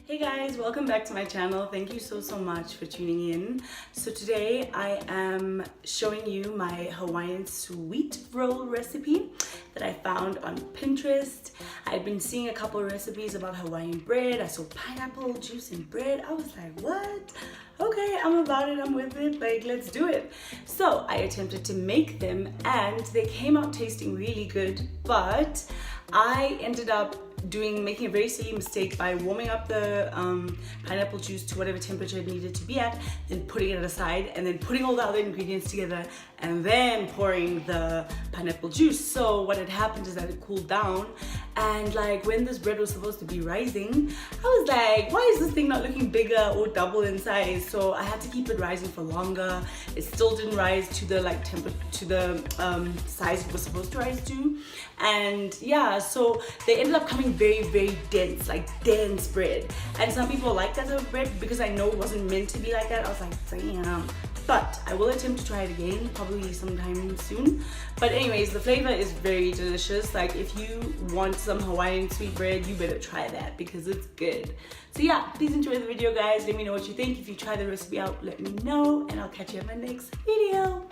Hey guys, welcome back to my channel. Thank you so much for tuning in. So today I am showing you my Hawaiian sweet roll recipe that I found on Pinterest. I've been seeing a couple of recipes about Hawaiian bread. I saw pineapple juice in bread. I was like, what? Okay, I'm about it, I'm with it, like let's do it. So I attempted to make them and they came out tasting really good, but I ended up making a very silly mistake by warming up the pineapple juice to whatever temperature it needed to be at, then putting it aside, and then putting all the other ingredients together, and then pouring the pineapple juice. So what had happened is that it cooled down, and like when this bread was supposed to be rising, I was like, why is this thing not looking bigger or double in size? So I had to keep it rising for longer. It still didn't rise to the size it was supposed to rise to, and yeah, so they ended up coming very dense, like dense bread. And some people like that type of bread because I know it wasn't meant to be like that. I was like, damn. But I will attempt to try it again, probably sometime soon. But anyways, the flavor is very delicious. Like if you want some Hawaiian sweet bread, you better try that because it's good. So yeah, please enjoy the video guys. Let me know what you think. If you try the recipe out, let me know, and I'll catch you in my next video.